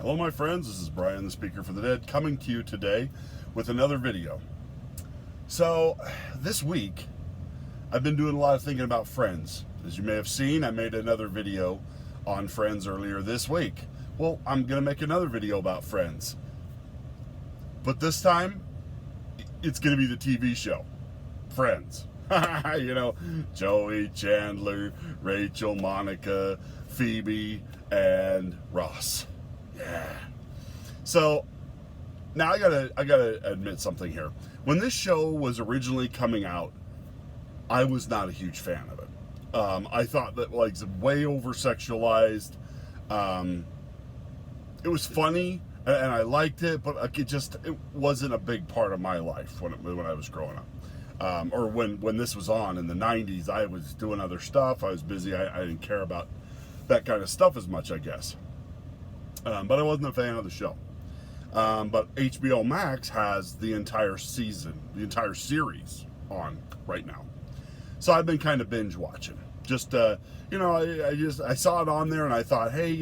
Hello my friends, this is Brian, the Speaker for the Dead, coming to you today with another video. So, this week, I've been doing a lot of thinking about Friends. As you may have seen, I made another video on Friends earlier this week. Well, I'm going to make another video about Friends. But this time, it's going to be the TV show, Friends. You know, Joey, Chandler, Rachel, Monica, Phoebe, and Ross. Yeah. So now I gotta admit something here. When this show was originally coming out, I was not a huge fan of it. I thought that it's way over sexualized. It was funny and I liked it, but it wasn't a big part of my life when I was growing up. Or when this was on in the 90s, I was doing other stuff. I was busy. I didn't care about that kind of stuff as much, I guess. But I wasn't a fan of the show. But HBO Max has the entire season, the entire series on right now. So I've been kind of binge watching. Just, I saw it on there and I thought, hey,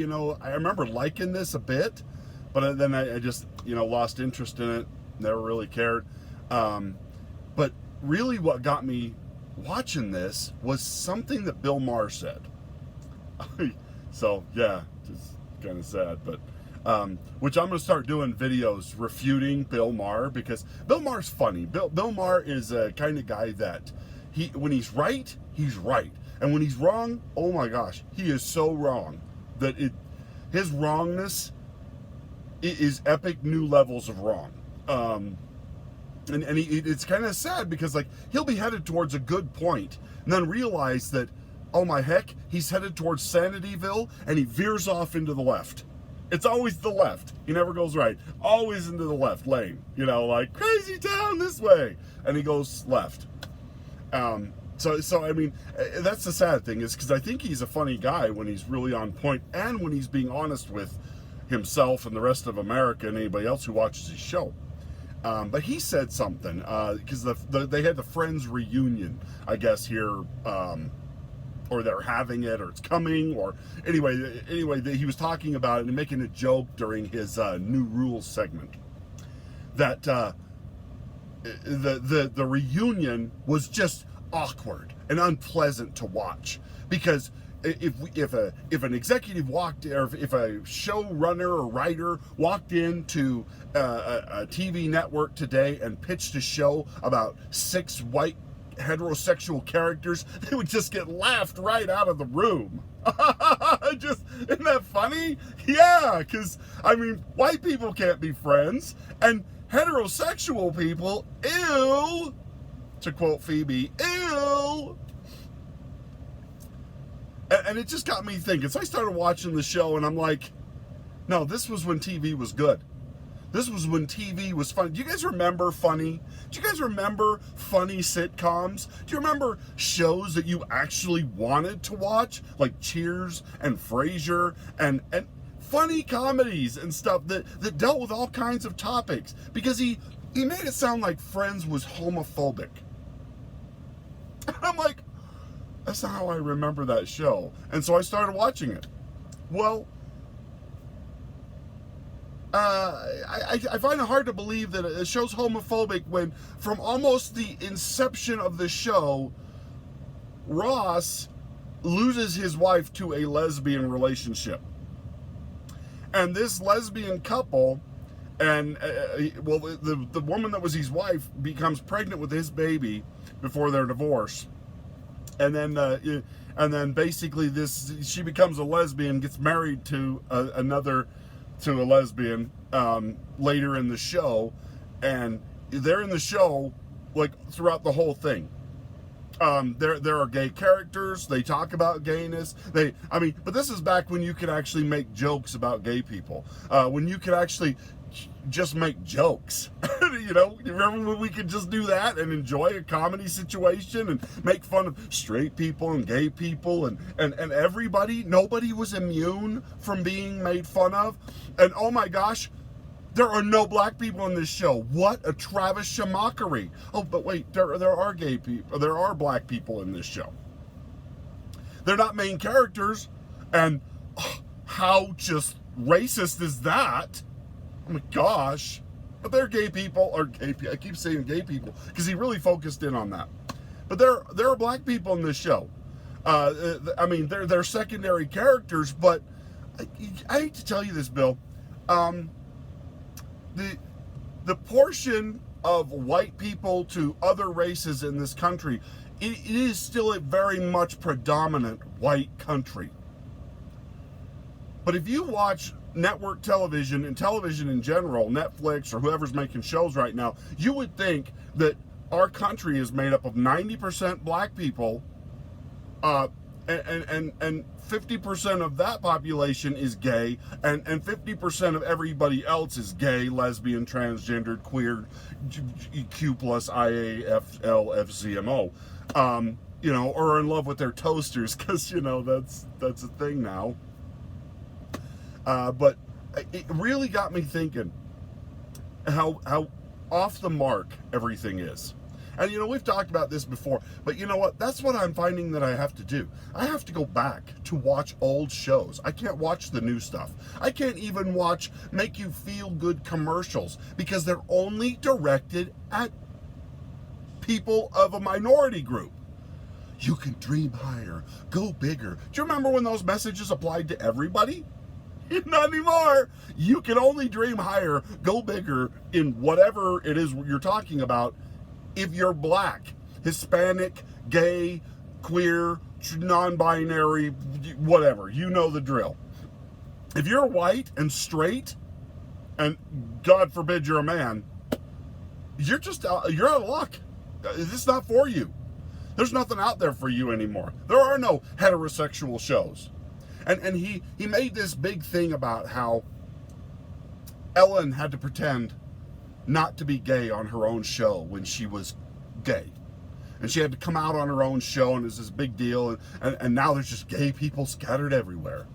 I remember liking this a bit, but then I just, lost interest in it. Never really cared. But really what got me watching this was something that Bill Marr said. So, yeah, just kind of sad, but which I'm going to start doing videos refuting Bill Marr, because Bill Maher's funny. Bill Marr is a kind of guy that when he's right, and when he's wrong, oh my gosh, he is so wrong that his wrongness is epic new levels of wrong. And it's kind of sad because he'll be headed towards a good point and then realize that, oh my heck, he's headed towards Sanityville and he veers off into the left. It's always the left. He never goes right. Always into the left lane. Crazy town this way. And he goes left. So I mean, that's the sad thing, is because I think he's a funny guy when he's really on point and when he's being honest with himself and the rest of America and anybody else who watches his show. But he said something, because they had the Friends reunion, I guess, here, or they're having it, or it's coming, or anyway, he was talking about it and making a joke during his New Rules segment that the reunion was just awkward and unpleasant to watch, because if an executive walked, or if a showrunner or writer walked into a TV network today and pitched a show about 6 white heterosexual characters, they would just get laughed right out of the room. Isn't that funny? Yeah, because white people can't be friends, and heterosexual people, ew, to quote Phoebe, ew. And it just got me thinking. So I started watching the show and I'm like, no, this was when TV was good. This was when TV was fun. Do you guys remember Funny? Do you guys remember funny sitcoms? Do you remember shows that you actually wanted to watch? Like Cheers and Frasier and funny comedies and stuff that dealt with all kinds of topics. Because he made it sound like Friends was homophobic. I'm like, that's not how I remember that show. And so I started watching it. Well, I find it hard to believe that a show's homophobic when, from almost the inception of the show, Ross loses his wife to a lesbian relationship. And this lesbian couple, and the woman that was his wife becomes pregnant with his baby before their divorce. And then basically she becomes a lesbian, gets married to a lesbian later in the show, and they're in the show throughout the whole thing. There are gay characters. They talk about gayness. But this is back when you could actually make jokes about gay people. When you could actually just make jokes. You remember when we could just do that and enjoy a comedy situation and make fun of straight people and gay people and everybody? Nobody was immune from being made fun of. And oh my gosh, there are no black people in this show. What a Travis Shamockery. Oh, but wait, there are gay people. There are black people in this show. They're not main characters. And how just racist as that. Oh my gosh. But they're gay people, or gay. I keep saying gay people because he really focused in on that. But there are black people in this show. I mean, they're secondary characters, but I hate to tell you this, Bill. The portion of white people to other races in this country, it is still a very much predominant white country. But if you watch network television and television in general, Netflix or whoever's making shows right now, you would think that our country is made up of 90% black people, and 50% of that population is gay, and 50% of everybody else is gay, lesbian, transgendered, queer, Q plus IAFL FCMO, you know, or in love with their toasters, because, you know, that's a thing now. But it really got me thinking how off the mark everything is. And, you know, we've talked about this before, but you know what? That's what I'm finding that I have to do. I have to go back to watch old shows. I can't watch the new stuff. I can't even watch make you feel good commercials because they're only directed at people of a minority group. You can dream higher, go bigger. Do you remember when those messages applied to everybody? Not anymore. You can only dream higher, go bigger in whatever it is you're talking about if you're black, Hispanic, gay, queer, non-binary, whatever. You know the drill. If you're white and straight, and God forbid you're a man, you're out of luck. It's not for you. There's nothing out there for you anymore. There are no heterosexual shows. And he made this big thing about how Ellen had to pretend not to be gay on her own show when she was gay. And she had to come out on her own show, and it's this big deal, and now there's just gay people scattered everywhere.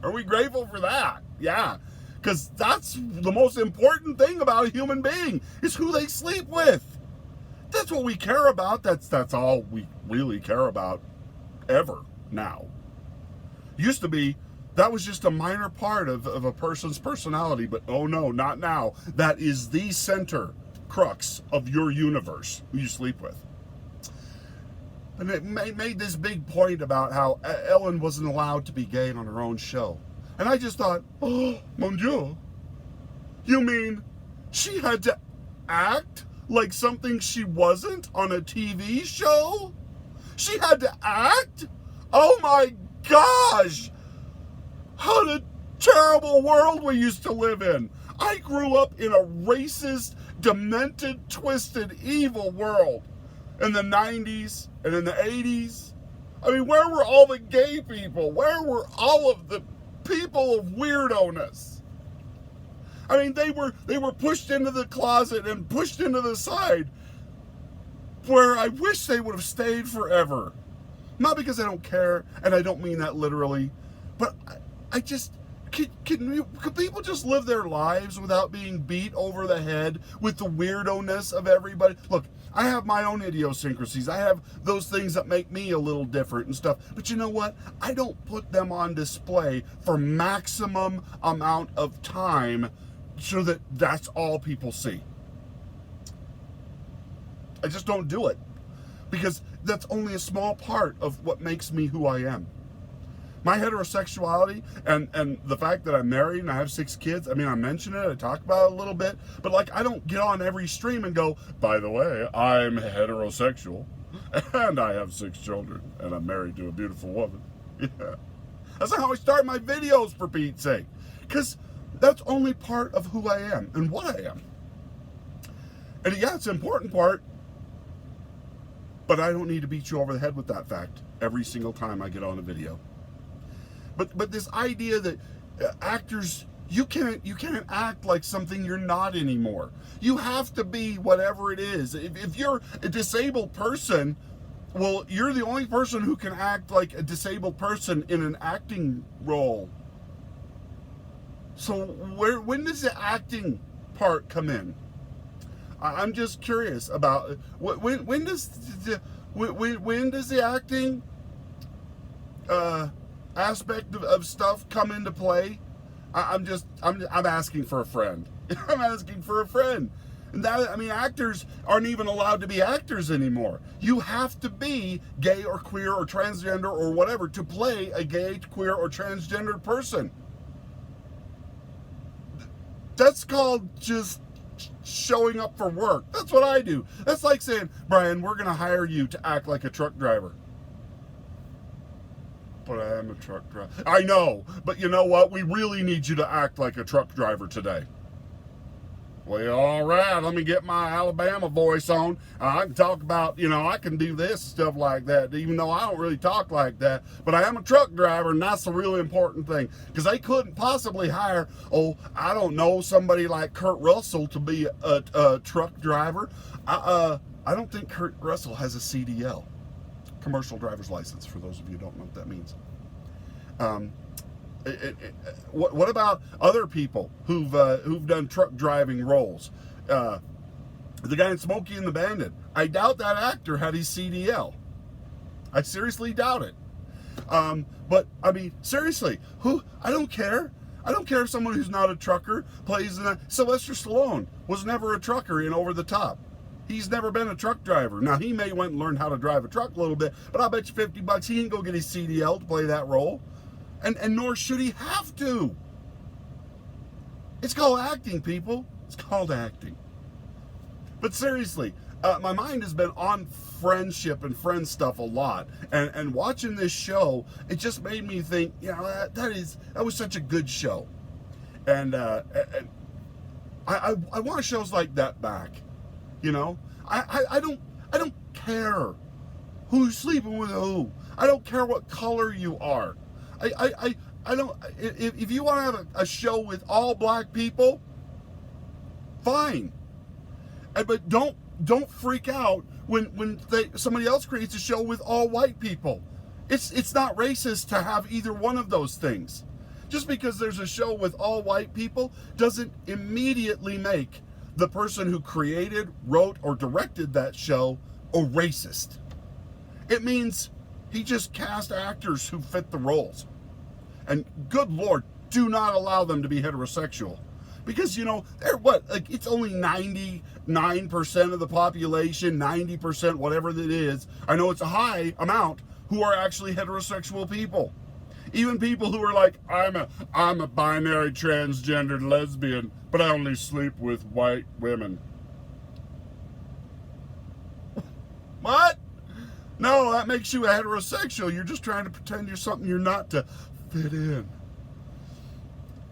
Are we grateful for that? Yeah, because that's the most important thing about a human being, is who they sleep with. That's what we care about. That's all we really care about ever now. Used to be, that was just a minor part of a person's personality, but oh no, not now. That is the center crux of your universe, who you sleep with. And it made this big point about how Ellen wasn't allowed to be gay on her own show. And I just thought, oh, mon Dieu, you mean she had to act like something she wasn't on a TV show? She had to act? Oh my gosh! What a terrible world we used to live in. I grew up in a racist, demented, twisted, evil world in the 90s and in the 80s. I mean, where were all the gay people? Where were all of the people of weirdo-ness? I mean, they were pushed into the closet and pushed into the side, where I wish they would have stayed forever. Not because I don't care, and I don't mean that literally, but I just, could people just live their lives without being beat over the head with the weirdo-ness of everybody? Look, I have my own idiosyncrasies. I have those things that make me a little different and stuff. But you know what? I don't put them on display for maximum amount of time so that that's all people see. I just don't do it. Because that's only a small part of what makes me who I am. My heterosexuality and the fact that I'm married and I have 6 kids, I mean, I mention it, I talk about it a little bit, but like, I don't get on every stream and go, by the way, I'm heterosexual and I have 6 children and I'm married to a beautiful woman. Yeah. That's not how I start my videos, for Pete's sake. Because that's only part of who I am and what I am. And yeah, it's an important part, but I don't need to beat you over the head with that fact every single time I get on a video. But this idea that actors, you can't act like something you're not anymore. You have to be whatever it is. If you're a disabled person, well, you're the only person who can act like a disabled person in an acting role. So when does the acting part come in? I'm just curious about when does the acting aspect of stuff come into play? I'm asking for a friend. I'm asking for a friend. And that, I mean, actors aren't even allowed to be actors anymore. You have to be gay or queer or transgender or whatever to play a gay, queer, or transgendered person. That's called just showing up for work. That's what I do. That's like saying, Brian, we're going to hire you to act like a truck driver. But I am a truck driver. I know, but you know what? We really need you to act like a truck driver today. Well, all right, let me get my Alabama voice on. I can talk about, I can do this, stuff like that, even though I don't really talk like that. But I am a truck driver, and that's the really important thing. Because they couldn't possibly hire, I don't know, somebody like Kurt Russell to be a truck driver. I don't think Kurt Russell has a CDL, commercial driver's license, for those of you who don't know what that means. What about other people who've done truck driving roles? The guy in Smokey and the Bandit. I doubt that actor had his CDL. I seriously doubt it. But I mean, seriously, I don't care. I don't care if someone who's not a trucker plays in a. Sylvester Stallone was never a trucker in Over the Top. He's never been a truck driver. Now, he may went and learned how to drive a truck a little bit, but I'll bet you $50 he ain't go get his CDL to play that role. And nor should he have to. It's called acting, people. It's called acting. But seriously, my mind has been on friendship and friend stuff a lot. And watching this show, it just made me think, that was such a good show. And I want shows like that back. I don't care who's sleeping with who. I don't care what color you are. I don't. If you want to have a show with all black people, fine. But don't freak out when somebody else creates a show with all white people. It's not racist to have either one of those things. Just because there's a show with all white people doesn't immediately make the person who created, wrote, or directed that show a racist. It means he just cast actors who fit the roles. And good Lord, do not allow them to be heterosexual. Because, it's only 99% of the population, 90%, whatever it is. I know it's a high amount who are actually heterosexual people. Even people who are like, I'm a binary transgendered lesbian, but I only sleep with white women. What? No, that makes you a heterosexual. You're just trying to pretend you're something you're not to fit in.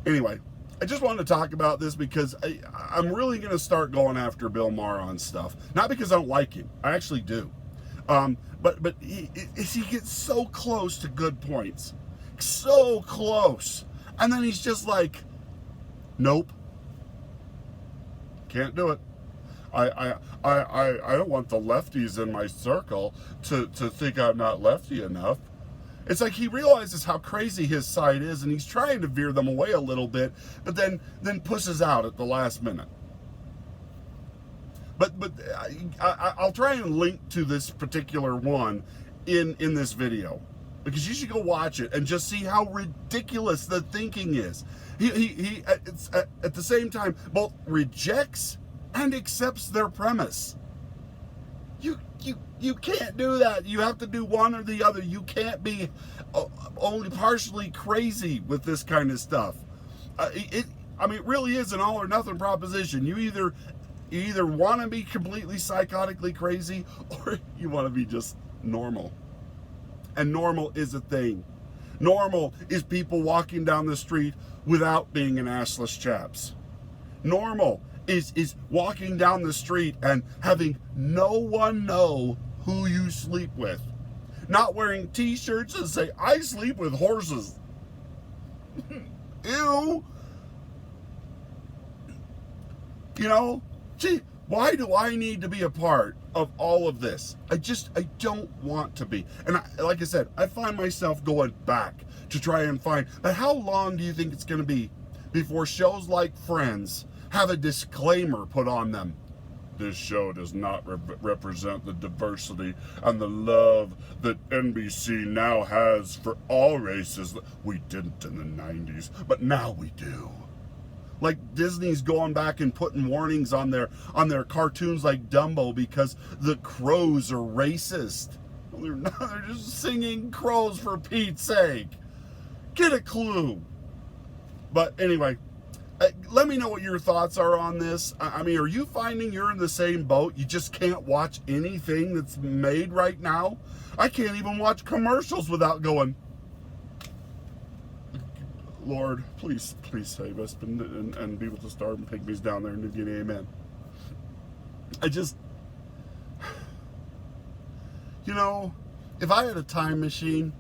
Anyway, I just wanted to talk about this because I'm really going to start going after Bill Marr on stuff. Not because I don't like him. I actually do. But he gets so close to good points. So close. And then he's just like, nope. Can't do it. I don't want the lefties in my circle to think I'm not lefty enough. It's like he realizes how crazy his side is, and he's trying to veer them away a little bit, but then pushes out at the last minute. But I'll try and link to this particular one in this video, because you should go watch it and just see how ridiculous the thinking is. He at the same time both rejects and accepts their premise. You can't do that. You have to do one or the other. You can't be only partially crazy with this kind of stuff. It really is an all or nothing proposition. You either want to be completely psychotically crazy, or you want to be just normal. And normal is a thing. Normal is people walking down the street without being an assless chaps. Normal is walking down the street and having no one know who you sleep with. Not wearing t-shirts that say, I sleep with horses. Ew. Gee, why do I need to be a part of all of this? I don't want to be. And like I said, I find myself going back to try and find, but how long do you think it's going to be before shows like Friends have a disclaimer put on them? This show does not represent the diversity and the love that NBC now has for all races. We didn't in the 90s, but now we do. Like Disney's going back and putting warnings on their cartoons like Dumbo because the crows are racist. They're not, they're just singing crows for Pete's sake. Get a clue. But anyway, let me know what your thoughts are on this. I mean, are you finding you're in the same boat? You just can't watch anything that's made right now? I can't even watch commercials without going, Lord, please save us and be with the starving pygmies down there in New Guinea, amen. You know, if I had a time machine,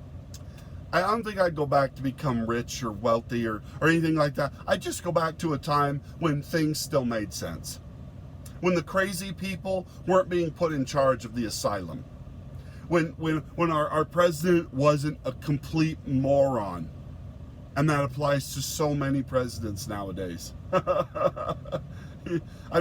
I don't think I'd go back to become rich or wealthy or anything like that. I'd just go back to a time when things still made sense. When the crazy people weren't being put in charge of the asylum. When our president wasn't a complete moron. And that applies to so many presidents nowadays. I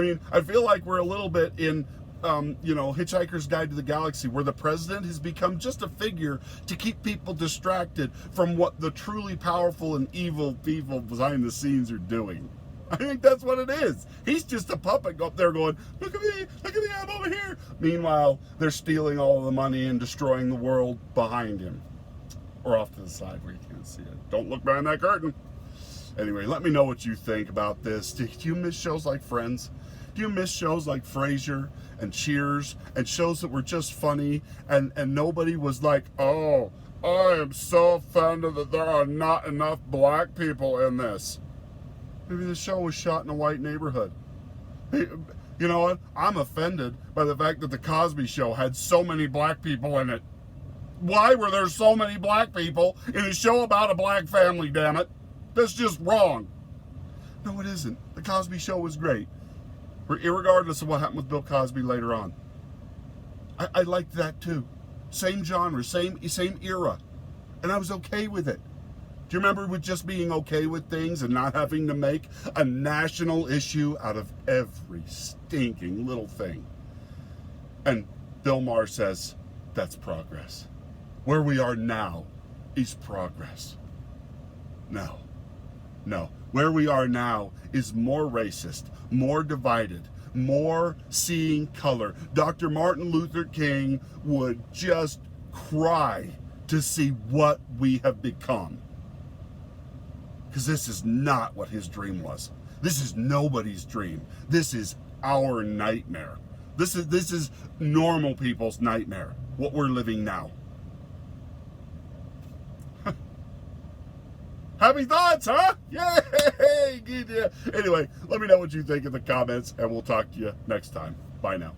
mean, I feel like we're a little bit in, Hitchhiker's Guide to the Galaxy, where the president has become just a figure to keep people distracted from what the truly powerful and evil people behind the scenes are doing. I think that's what it is. He's just a puppet up there going, look at me, I'm over here. Meanwhile, they're stealing all of the money and destroying the world behind him. Or off to the side where you can't see it. Don't look behind that curtain. Anyway, let me know what you think about this. Do you miss shows like Friends? Do you miss shows like Frasier and Cheers and shows that were just funny and nobody was like, oh, I am so offended that there are not enough black people in this? Maybe the show was shot in a white neighborhood. Hey, you know what? I'm offended by the fact that the Cosby Show had so many black people in it. Why were there so many black people in a show about a black family, damn it? That's just wrong. No, it isn't. The Cosby Show was great. Irregardless of what happened with Bill Cosby later on. I liked that too. Same genre, same era. And I was okay with it. Do you remember with just being okay with things and not having to make a national issue out of every stinking little thing? And Bill Marr says, that's progress. Where we are now is progress. No. Where we are now is more racist, more divided, more seeing color. Dr. Martin Luther King would just cry to see what we have become. Because this is not what his dream was. This is nobody's dream. This is our nightmare. This is normal people's nightmare, what we're living now. Happy thoughts, huh? Yay! Anyway, let me know what you think in the comments, and we'll talk to you next time. Bye now.